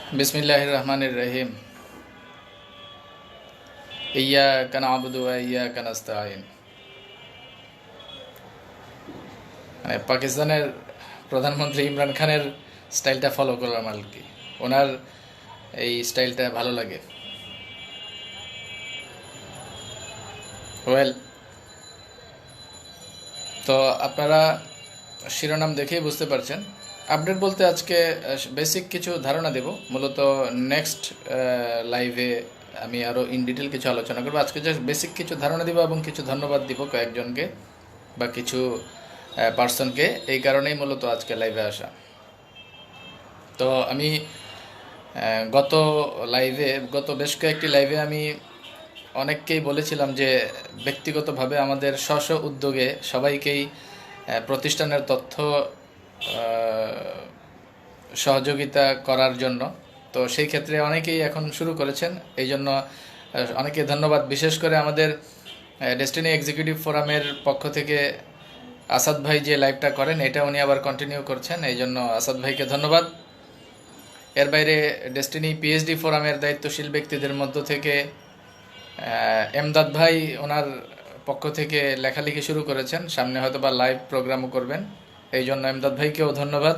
बिस्मिल्लाहिर रहमानिर रहीम। इय्याका नअबुदु व इय्याका नस्ताईन। মানে পাকিস্তানের প্রধানমন্ত্রী ইমরান খানের স্টাইলটা ফলো করলাম আর কি। ওনার এই স্টাইলটা ভালো লাগে। ওয়েল, তো আপনারা শিরোনাম দেখেই বুঝতে পারছেন। আপডেট বলতে আজকে বেসিক কিছু ধারণা দেব। মূলত নেক্সট লাইভে আমি আরও ইন ডিটেল কিছু আলোচনা করবো। আজকে জাস্ট বেসিক কিছু ধারণা দিব এবং কিছু ধন্যবাদ দিব কয়েকজনকে বা কিছু পার্সনকে। এই কারণেই মূলত আজকে লাইভে আসা। তো আমি গত বেশ কয়েকটি লাইভে আমি অনেককেই বলেছিলাম যে ব্যক্তিগতভাবে আমাদের স্ব উদ্যোগে সবাইকেই প্রতিষ্ঠানের তথ্য সহযোগিতা করার জন্য। তো সেই ক্ষেত্রে অনেকেই এখন শুরু করেছেন, এই জন্য অনেকে ধন্যবাদ। বিশেষ করে আমাদের ডেস্টিনি এক্সিকিউটিভ ফোরামের পক্ষ থেকে আসাদ ভাই যে লাইভটা করেন, এটা উনি আবার কন্টিনিউ করছেন, এই জন্য আসাদ ভাইকে ধন্যবাদ। এর বাইরে ডেস্টিনি পিএইচডি ফোরামের দায়িত্বশীল ব্যক্তিদের মধ্য থেকে এমদাদ ভাই ওনার পক্ষ থেকে লেখালেখি শুরু করেছেন, সামনে হয়তো বা লাইভ প্রোগ্রামও করবেন, এই জন্য এমদাদ ভাইকেও ধন্যবাদ।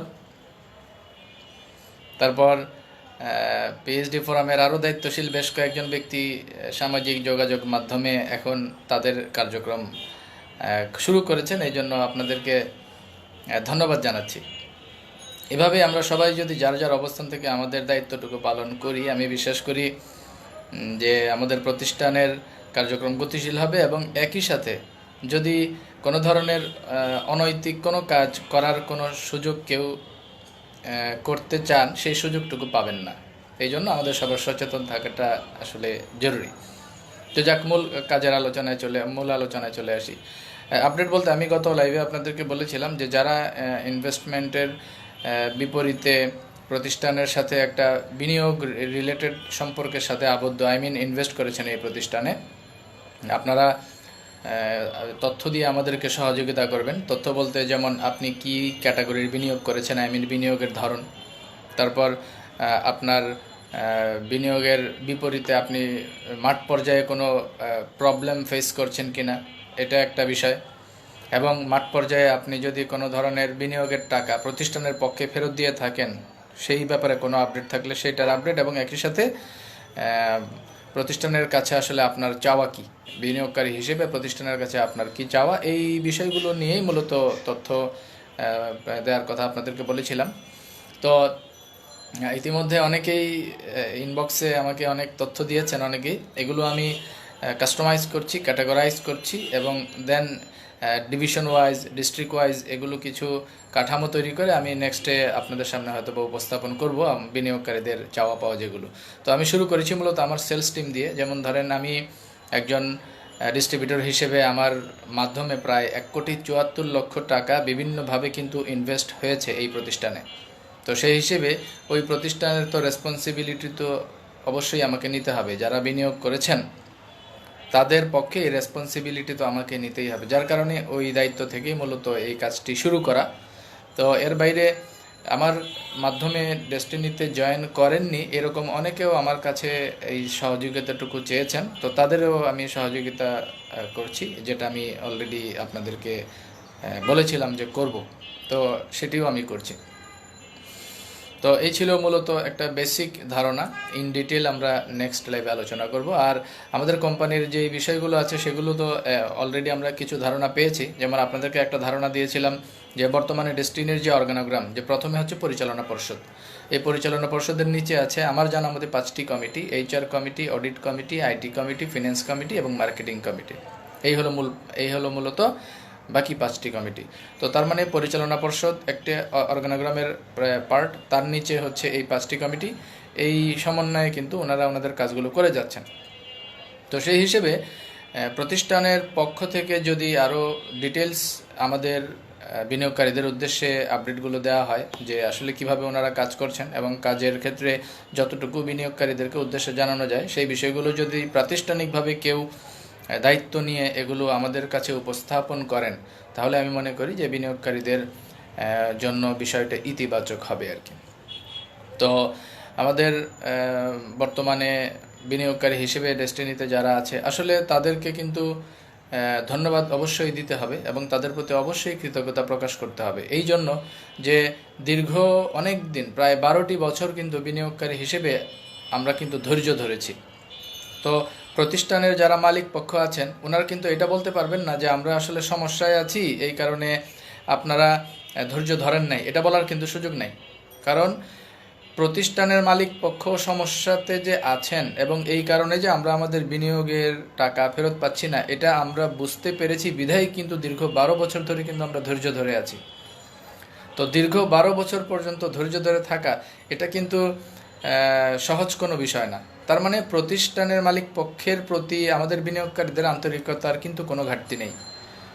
তারপর পিএইচডি ফোরামের আরও দায়িত্বশীল বেশ কয়েকজন ব্যক্তি সামাজিক যোগাযোগ মাধ্যমে এখন তাদের কার্যক্রম শুরু করেছেন, এই জন্য আপনাদেরকে ধন্যবাদ জানাচ্ছি। এভাবে আমরা সবাই যদি যার যার অবস্থান থেকে আমাদের দায়িত্বটুকু পালন করি, আমি বিশ্বাস করি যে আমাদের প্রতিষ্ঠানের কার্যক্রম গতিশীল হবে। এবং একই সাথে যদি কোনো ধরনের অনৈতিক কোনো কাজ করার কোনো সুযোগ কেউ করতে চান, সেই সুযোগটুকু পাবেন না। এই জন্য আমাদের সবার সচেতন থাকাটা আসলে জরুরি। তো যাক, মূল আলোচনায় চলে আসি। আপডেট বলতে আমি গত লাইভে আপনাদেরকে বলেছিলাম যে যারা ইনভেস্টমেন্টের বিপরীতে প্রতিষ্ঠানের সাথে একটা বিনিয়োগ রিলেটেড সম্পর্কের সাথে আবদ্ধ, ইনভেস্ট করেছেন এই প্রতিষ্ঠানে, আপনারা তথ্য দিয়ে আমাদেরকে সহযোগিতা করবেন। তথ্য বলতে যেমন আপনি কি ক্যাটাগরির বিনিয়োগ করেছেন, বিনিয়োগের ধরন, তারপর আপনার বিনিয়োগের বিপরীতে আপনি মাঠ পর্যায়ে কোনো প্রবলেম ফেস করছেন কিনা, এটা একটা বিষয়। এবং মাঠ পর্যায়ে আপনি যদি কোনো ধরনের বিনিয়োগের টাকা প্রতিষ্ঠানের পক্ষে ফেরত দিয়ে থাকেন, সেই ব্যাপারে কোনো আপডেট থাকলে সেইটার আপডেট। এবং একই সাথে প্রতিষ্ঠানের কাছে আসলে আপনার চাওয়া কি, বিনিয়োগকারী হিসেবে প্রতিষ্ঠানের কাছে আপনার কি চাওয়া, এই বিষয়গুলো নিয়েই মূলত তথ্য দেওয়ার কথা আপনাদেরকে বলেছিলাম। তো ইতিমধ্যে অনেকেই ইনবক্সে আমাকে অনেক তথ্য দিয়েছেন, অনেকেই এগুলো আমি কাস্টমাইজ করছি, ক্যাটাগরাইজ করছি, এবং দেন ডিভিশন ওয়াইজ, ডিস্ট্রিক্ট ওয়াইজ এগুলো কিছু কাঠামো তৈরি করে আমি নেক্সটে আপনাদের সামনে হয়তো উপস্থাপন করব বিনিয়োগকারীদের চাওয়া পাওয়া যেগুলো। তো আমি শুরু করেছি মূলত আমার সেলস টিম দিয়ে। যেমন ধরেন, আমি একজন ডিস্ট্রিবিউটর হিসেবে আমার মাধ্যমে প্রায় 1,74,00,000 টাকা বিভিন্নভাবে কিন্তু ইনভেস্ট হয়েছে এই প্রতিষ্ঠানে। তো সেই হিসেবে ওই প্রতিষ্ঠানের তো রেসপন্সিবিলিটি তো অবশ্যই আমাকে নিতে হবে। যারা বিনিয়োগ করেছেন তাদের পক্ষে এই রেসপন্সিবিলিটি তো আমাকে নিতেই হবে, যার কারণে ওই দায়িত্ব থেকেই মূলত এই কাজটি শুরু করা। তো এর বাইরে আমার মাধ্যমে ডেস্টিনিতে জয়েন করেননি এরকম অনেকেও আমার কাছে এই সহযোগিতাটুকু চেয়েছেন, তো তাদেরও আমি সহযোগিতা করছি, যেটা আমি অলরেডি আপনাদেরকে বলেছিলাম যে করব, তো সেটিও আমি করছি। তো এই ছিল মূলত একটা বেসিক ধারণা। ইন ডিটেল আমরা নেক্সট লাইভে আলোচনা করব। আর আমাদের কোম্পানির যেই বিষয়গুলো আছে সেগুলো তো অলরেডি আমরা কিছু ধারণা পেয়েছি। যেমন আপনাদেরকে একটা ধারণা দিয়েছিলাম যে বর্তমানে ডেস্টিনির যে অর্গানোগ্রাম, যে প্রথমে হচ্ছে পরিচালনা পর্ষদ। এই পরিচালনা পর্ষদের নিচে আছে আমার জানা মধ্যে 5টি committee: HR committee, audit committee, IT committee, finance committee এবং মার্কেটিং কমিটি। এই হলো মূলত বাকি 5টি কমিটি। তো তার মানে পরিচালনা পর্ষদ একটা অর্গানোগ্রামের পার্ট, তার নিচে হচ্ছে এই 5টি কমিটি। এই সমন্বয়ে কিন্তু ওনারা ওনাদের কাজগুলো করে যাচ্ছেন। তো সেই হিসেবে প্রতিষ্ঠানের পক্ষ থেকে যদি আরও ডিটেলস আমাদের বিনিয়োগকারীদের উদ্দেশ্যে আপডেটগুলো দেওয়া হয়, যে আসলে কিভাবে ওনারা কাজ করছেন এবং কাজের ক্ষেত্রে যতটুকু বিনিয়োগকারীদেরকে উদ্দেশ্যে জানানো যায়, সেই বিষয়গুলো যদি প্রাতিষ্ঠানিকভাবে কেউ দায়িত্ব নিয়ে এগুলো আমাদের কাছে উপস্থাপন করেন, তাহলে আমি মনে করি যে বিনিয়োগকারীদের জন্য বিষয়টা ইতিবাচক হবে আর কি। তো আমাদের বর্তমানে বিনিয়োগকারী হিসেবে ডেস্টিনিতে যারা আছে, আসলে তাদেরকে কিন্তু ধন্যবাদ অবশ্যই দিতে হবে এবং তাদের প্রতি অবশ্যই কৃতজ্ঞতা প্রকাশ করতে হবে। এই জন্য যে দীর্ঘ অনেক দিন, প্রায় 12টি বছর কিন্তু বিনিয়োগকারী হিসেবে আমরা কিন্তু ধৈর্য ধরেছি। তো প্রতিষ্ঠানের যারা মালিক পক্ষ আছেন ওনারা কিন্তু এটা বলতে পারবেন না যে আমরা আসলে সমস্যায় আছি, এই কারণে আপনারা ধৈর্য ধরেন নাই, এটা বলার কিন্তু সুযোগ নাই। কারণ প্রতিষ্ঠানের মালিক পক্ষ সমস্যাতে যে আছেন এবং এই কারণে যে আমরা আমাদের বিনিয়োগের টাকা ফেরত পাচ্ছি না, এটা আমরা বুঝতে পেরেছি বিধায় কিন্তু দীর্ঘ 12 বছর ধরে কিন্তু আমরা ধৈর্য ধরে আছি। তো দীর্ঘ 12 বছর পর্যন্ত ধৈর্য ধরে থাকা এটা কিন্তু সহজ কোনো বিষয় না। তার মানে প্রতিষ্ঠানের মালিক পক্ষের প্রতি আমাদের বিনিয়োগকারীদের আন্তরিকতার কিন্তু কোনো ঘাটতি নেই।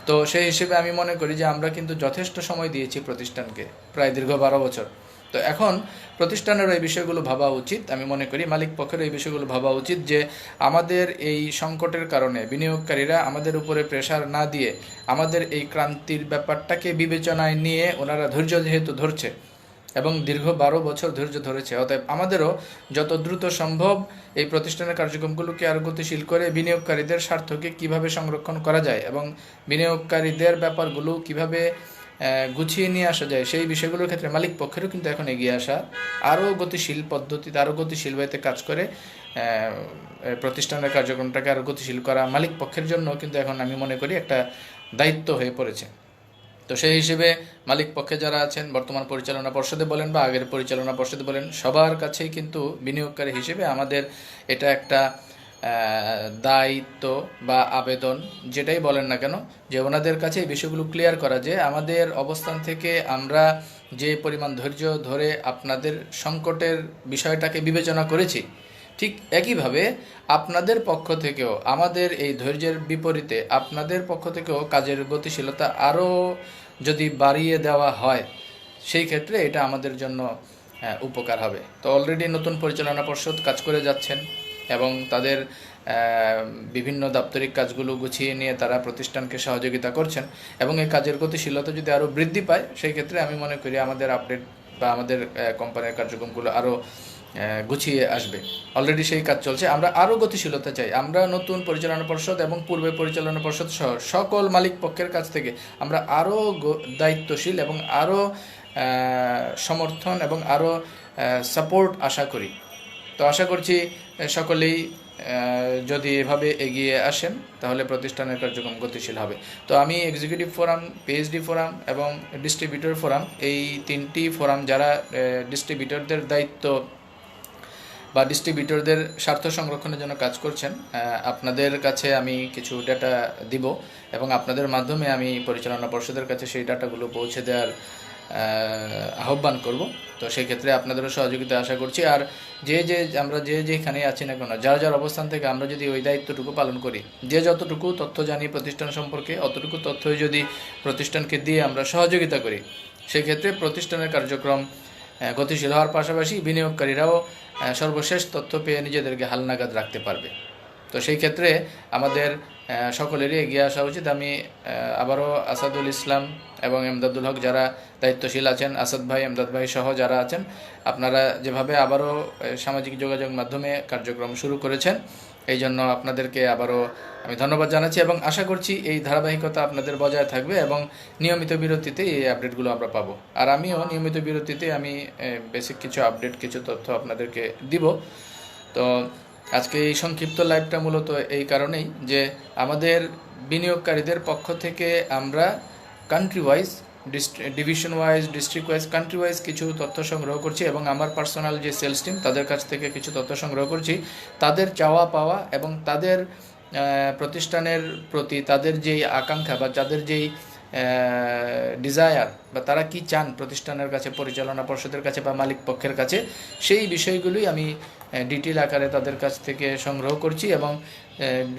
তো সেই হিসেবে আমি মনে করি যে আমরা কিন্তু যথেষ্ট সময় দিয়েছি প্রতিষ্ঠানকে, প্রায় দীর্ঘ 12 বছর। তো এখন প্রতিষ্ঠানের এই বিষয়গুলো ভাবা উচিত, আমি মনে করি মালিক পক্ষের এই বিষয়গুলো ভাবা উচিত যে আমাদের এই সংকটের কারণে বিনিয়োগকারীরা আমাদের উপরে প্রেশার না দিয়ে আমাদের এই ক্রান্তির ব্যাপারটাকে বিবেচনায় নিয়ে ওনারা ধৈর্য যেহেতু ধরছে এবং দীর্ঘ 12 বছর ধৈর্য ধরেছে, অতএব আমাদেরও যত দ্রুত সম্ভব এই প্রতিষ্ঠানের কার্যক্রমগুলোকে আরও গতিশীল করে বিনিয়োগকারীদের স্বার্থকে কিভাবে সংরক্ষণ করা যায় এবং বিনিয়োগকারীদের ব্যাপারগুলো কিভাবে গুছিয়ে নিয়ে আসা যায় সেই বিষয়গুলোর ক্ষেত্রে মালিক পক্ষেরও কিন্তু এখন এগিয়ে আসা, আরও গতিশীল পদ্ধতিতে আরও গতিশীল ওয়েতে কাজ করে প্রতিষ্ঠানের কার্যক্রমটাকে আরও গতিশীল করা মালিক পক্ষের জন্য কিন্তু এখন আমি মনে করি একটা দায়িত্ব হয়ে পড়েছে। তো সেই হিসেবে মালিক পক্ষে যারা আছেন, বর্তমান পরিচালনা পর্ষদে বলেন বা আগের পরিচালনা পর্ষদে বলেন, সবার কাছেই কিন্তু বিনিয়োগকারী হিসেবে আমাদের এটা একটা দায়িত্ব বা আবেদন, যেটাই বলেন না কেন, যে ওনাদের কাছে এই বিষয়গুলো ক্লিয়ার করা যে আমাদের অবস্থান থেকে আমরা যে পরিমাণ ধৈর্য ধরে আপনাদের সংকটের বিষয়টাকে বিবেচনা করেছি, ঠিক একইভাবে আপনাদের পক্ষ থেকেও আমাদের এই ধৈর্যের বিপরীতে আপনাদের পক্ষ থেকেও কাজের গতিশীলতা আরও যদি বাড়িয়ে দেওয়া হয় সেই ক্ষেত্রে এটা আমাদের জন্য উপকার হবে। তো অলরেডি নতুন পরিচালনা পর্ষদ কাজ করে যাচ্ছেন এবং তাদের বিভিন্ন দাপ্তরিক কাজগুলো গুছিয়ে নিয়ে তারা প্রতিষ্ঠানকে সহযোগিতা করছেন এবং এই কাজের গতিশীলতা যদি আরও বৃদ্ধি পায় সেই ক্ষেত্রে আমি মনে করি আমাদের আপডেট বা আমাদের কোম্পানির কার্যক্রমগুলো আরও গুছিয়ে আসবে। অলরেডি সেই কাজ চলছে, আমরা আরও গতিশীলতা চাই। আমরা নতুন পরিচালনা পর্ষদ এবং পূর্বে পরিচালনা পর্ষদ সহ সকল মালিক পক্ষের কাছ থেকে আমরা আরও দায়িত্বশীল এবং আরও সমর্থন এবং আরও সাপোর্ট আশা করি। তো আশা করছি সকলেই যদি এভাবে এগিয়ে আসেন তাহলে প্রতিষ্ঠানের কার্যক্রম গতিশীল হবে। তো আমি এক্সিকিউটিভ ফোরাম, পিএইচডি ফোরাম এবং ডিস্ট্রিবিউটর ফোরাম, এই 3টি ফোরাম যারা ডিস্ট্রিবিউটরদের দায়িত্ব বা ডিস্ট্রিবিউটরদের স্বার্থ সংরক্ষণের জন্য কাজ করছেন, আপনাদের কাছে আমি কিছু ডাটা দিব এবং আপনাদের মাধ্যমে আমি পরিচালনা পর্ষদের কাছে সেই ডাটাগুলো পৌঁছে দেওয়ার আহ্বান করব। তো সেই ক্ষেত্রে আপনাদেরও সহযোগিতা আশা করছি। আর আমরা যেখানে আছি না কেন, যার অবস্থান থেকে আমরা যদি ওই দায়িত্বটুকু পালন করি, যে যতটুকু তথ্য জানি প্রতিষ্ঠান সম্পর্কে অতটুকু তথ্যই যদি প্রতিষ্ঠানকে দিয়ে আমরা সহযোগিতা করি, সেই ক্ষেত্রে প্রতিষ্ঠানের কার্যক্রম গতিশীল হওয়ার পাশাপাশি বিনিয়োগকারীরাও সর্বশেষ তথ্য পেয়ে নিজেদেরকে হালনাগাদ রাখতে পারবে। তো সেই ক্ষেত্রে আমাদের সকলেরই এগিয়ে আসা উচিত। আমি আবারও আসাদুল ইসলাম এবং এমদাদুল হক যারা দায়িত্বশীল আছেন, আসাদ ভাই, এমদাদ ভাই সহ যারা আছেন, আপনারা যেভাবে আবারও সামাজিক যোগাযোগ মাধ্যমে কার্যক্রম শুরু করেছেন, এই জন্য আপনাদেরকে আবারও আমি ধন্যবাদ জানাচ্ছি এবং আশা করছি এই ধারাবাহিকতা আপনাদের বজায় থাকবে এবং নিয়মিত বিরতিতে এই আপডেটগুলো আমরা পাবো। আর আমিও নিয়মিত বিরতিতে আমি বেসিক কিছু আপডেট, কিছু তথ্য আপনাদেরকে দিব। তো আজকে এই সংক্ষিপ্ত লাইভটা মূলত এই কারণেই যে আমাদের বিনিয়োগকারীদের পক্ষ থেকে আমরা country wise, division wise, district wise, country wise কিছু তথ্য সংগ্রহ করছি এবং আমার পার্সোনাল যে সেলস টিম তাদের কাছ থেকে কিছু তথ্য সংগ্রহ করছি। তাদের চাওয়া পাওয়া এবং তাদের প্রতিষ্ঠানের প্রতি তাদের যেই আকাঙ্ক্ষা বা তাদের যেই ডিজায়ার বা তারা কি চান প্রতিষ্ঠানের কাছে, পরিচালনা পর্ষদের কাছে বা মালিক পক্ষের কাছে, সেই বিষয়গুলোই আমি ডিটেল আকারে তাদের কাছ থেকে সংগ্রহ করছি এবং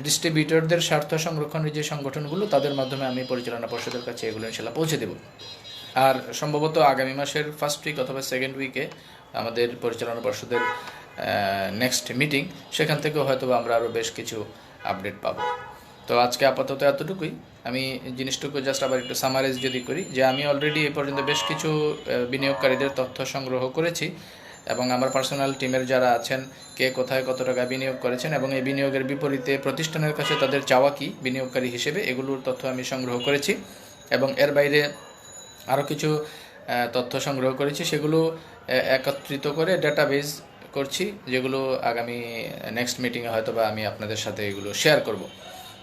ডিস্ট্রিবিউটরদের স্বার্থ সংরক্ষণের যে সংগঠনগুলো তাদের মাধ্যমে আমি পরিচালনা পর্ষদের কাছে এগুলো ইনশাল্লাহ পৌঁছে দেব। আর সম্ভবত আগামী মাসের ফার্স্ট উইক অথবা সেকেন্ড উইকে আমাদের পরিচালনা পর্ষদের নেক্সট মিটিং, সেখান থেকেও হয়তো আমরা আরও বেশ কিছু আপডেট পাবো। তো আজকে আপাতত এতটুকুই। আমি জিনিসটুকু জাস্ট আবার একটু সামারাইজ যদি করি, যে আমি অলরেডি এ পর্যন্ত বেশ কিছু বিনিয়োগকারীদের তথ্য সংগ্রহ করেছি এবং আমার পার্সোনাল টিমের যারা আছেন কে কোথায় কত টাকা বিনিয়োগ করেছেন এবং এই বিনিয়োগের বিপরীতে প্রতিষ্ঠানের কাছে তাদের চাওয়া কী বিনিয়োগকারী হিসেবে, এগুলোর তথ্য আমি সংগ্রহ করেছি। এবং এর বাইরে আরও কিছু তথ্য সংগ্রহ করেছি, সেগুলো একত্রিত করে ডাটাবেজ করছি, যেগুলো আগামী নেক্সট মিটিংয়ে হয়তো বা আমি আপনাদের সাথে এগুলো শেয়ার করব।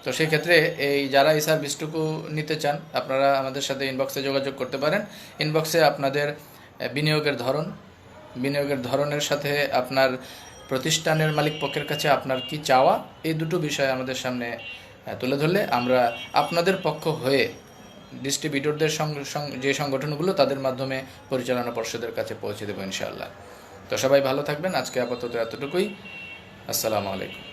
তো সেই ক্ষেত্রে এই যারা এই সার্ভিসটুকু নিতে চান আপনারা আমাদের সাথে ইনবক্সে যোগাযোগ করতে পারেন। ইনবক্সে আপনাদের বিনিয়োগের ধরনের সাথে আপনার প্রতিষ্ঠানের মালিক পক্ষের কাছে আপনার কি চাওয়া, এই দুটো বিষয় আমাদের সামনে তুলে ধরলে আমরা আপনাদের পক্ষ হয়ে ডিস্ট্রিবিউটরদের যে সংগঠনগুলো তাদের মাধ্যমে পরিচালনা পর্ষদের কাছে পৌঁছে দেবো ইনশাআল্লাহ। তো সবাই ভালো থাকবেন, আজকে আপাতত এতটুকুই। আসসালামু আলাইকুম।